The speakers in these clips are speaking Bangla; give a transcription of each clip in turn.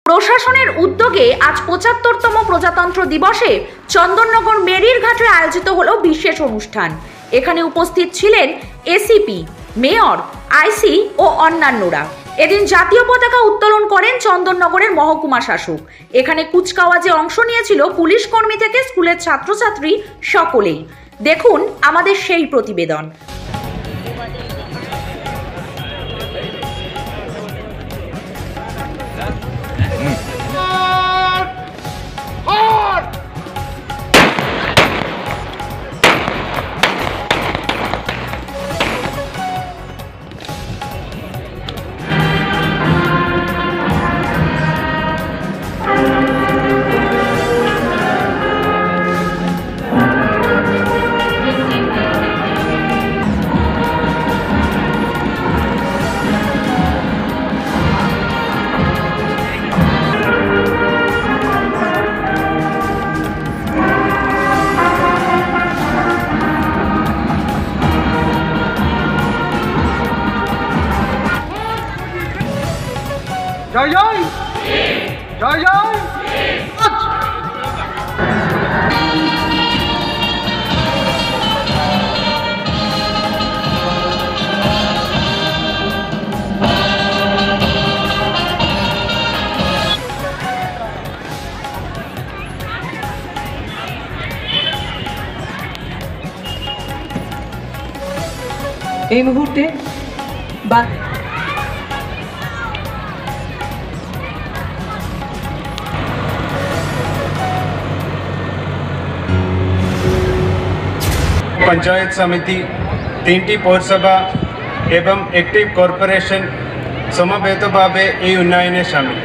প্রশাসনের উদ্যোগে আজ ৭৫তম প্রজাতন্ত্র দিবসে চন্দননগর মেরির ঘাটে আয়োজিত হলো বিশেষ অনুষ্ঠান। এখানে উপস্থিত ছিলেন এসিপি, মেয়র, আইসি ও অন্যান্যরা। এদিন জাতীয় পতাকা উত্তোলন করেন চন্দননগরের মহকুমা শাসক। এখানে কুচকাওয়াজে অংশ নিয়েছিল পুলিশ কর্মী থেকে স্কুলের ছাত্রছাত্রী সকলেই। দেখুন আমাদের সেই প্রতিবেদন। জয় জয় জয় জয়। এই মুহূর্তে पंचायत समिति, 3टी पौरसभा एवं एक्टिव कॉर्पोरेशन समवेतभावे এই উন্নয়নে সামিল।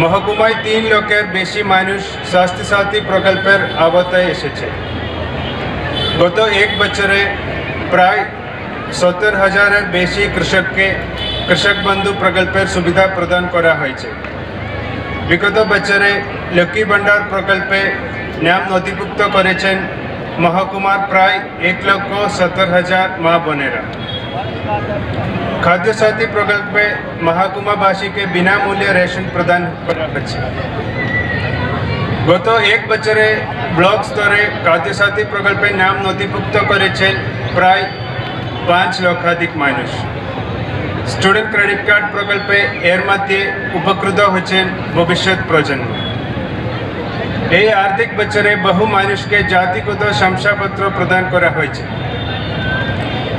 মহকুমায় 3 লাখের বেশি মানুষ স্বাস্থ্য সাথী প্রকল্পের আওতায় এসেছে। গত এক বছরে প্রায় ৭০,০০০-এর বেশি কৃষককে কৃষক বন্ধু প্রকল্পের সুবিধা প্রদান করা হয়েছে। বিগত বছরে লক্ষ্মী ভান্ডার প্রকল্পে নাম নথিভুক্ত করেছেন মহকুমার প্রায় ১,৭০,০০০ মা বোনেরা। খাদ্য সাথী প্রকল্পে মহকুমাবাসীকে বিনামূল্যে রেশন প্রদান করা হচ্ছে। গত এক বছরে ব্লক স্তরে খাদ্য সাথী প্রকল্পে নাম নথিভুক্ত করেছেন প্রায় ৫ লক্ষাধিক মানুষ। স্টুডেন্ট ক্রেডিট কার্ড প্রকল্পে এর মধ্যে উপকৃত হচ্ছেন ভবিষ্যৎ প্রজন্ম। এই আর্থিক বছরে বহু মানুষকে জাতিগত শংসাপত্র প্রদান করা হয়েছে।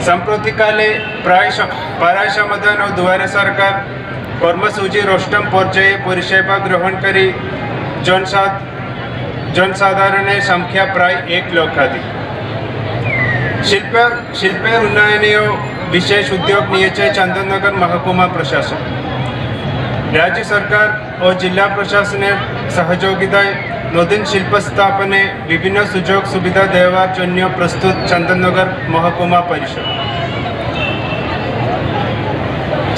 সাম্প্রতিককালে পাড়ায় সমাধান ও দুয়ারে সরকার কর্মসূচির অষ্টম পর্যায়ে পরিষেবা গ্রহণকারী জনসাধারণের সংখ্যা প্রায় ১ লক্ষাধিক। শিল্পের উন্নয়নেও বিশেষ উদ্যোগ নিয়েছে চন্দননগর মহকুমা প্রশাসন। রাজ্য সরকার ও জেলা প্রশাসনের সহযোগিতায় নতুন শিল্প স্থাপনে বিভিন্ন সুযোগ সুবিধা দেওয়ার জন্য প্রস্তুত চন্দননগর মহকুমা পরিষদ।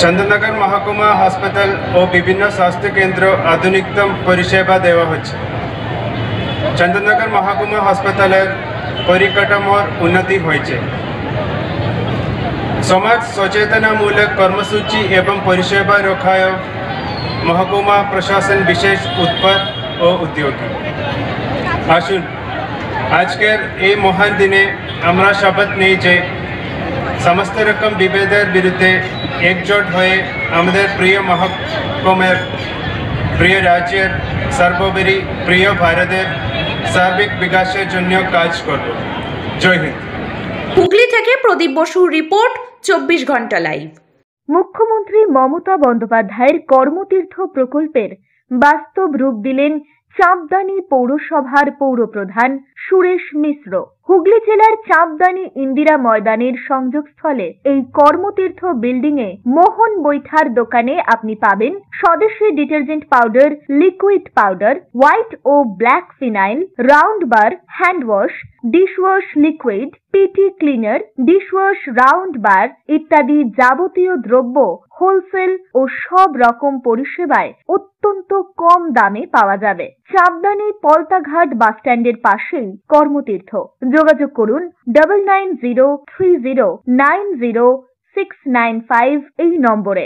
চন্দননগর মহকুমা হাসপাতাল ও বিভিন্ন স্বাস্থ্য কেন্দ্র আধুনিকতম পরিষেবা দেওয়া হচ্ছে। চন্দননগর মহকুমা হাসপাতালের পরিকাঠামোর উন্নতি হয়েছে। সমাজ সচেতনামূলক কর্মসূচি এবং পরিষেবা রক্ষায় মহকুমা প্রশাসন বিশেষ উৎপাদ ও উদ্যোগী। আসুন আজকের এই মহান দিনে আমরা শপথ নিই যে সমস্ত রকম বিভেদের বিরুদ্ধে একজোট হয়ে আমাদের প্রিয় মহকুমার, প্রিয় রাজ্যের, সর্বোপরি প্রিয় ভারতের সার্বিক বিকাশের জন্য কাজ করব। জয় হিন্দ। হুগলি থেকে প্রদীপ বসুর রিপোর্ট, ২৪ ঘন্টা লাইভ। মুখ্যমন্ত্রী মমতা বন্দ্যোপাধ্যায়ের কর্মতীর্থ প্রকল্পের বাস্তব রূপ দিলেন চাঁপদানি পৌরসভার পৌরপ্রধান সুরেশ মিশ্র। হুগলি জেলার চাঁপদানি ইন্দিরা ময়দানের সংযোগস্থলে এই কর্মতীর্থ বিল্ডিং এ মোহন বৈঠার দোকানে আপনি পাবেন স্বদেশী detergent powder, liquid powder, white ও black phenyl, round bar, hand wash, dishwash liquid, পিটি ক্লিনার, ডিশওয়াশ রাউন্ড বার ইত্যাদি যাবতীয় দ্রব্য হোলসেল ও সব রকম পরিষেবায় অত্যন্ত কম দামে পাওয়া যাবে। চাঁপদানি পলতাঘাট বাসস্ট্যান্ডের পাশেই কর্মতীর্থ। যোগাযোগ করুন 9903090695 এই নম্বরে।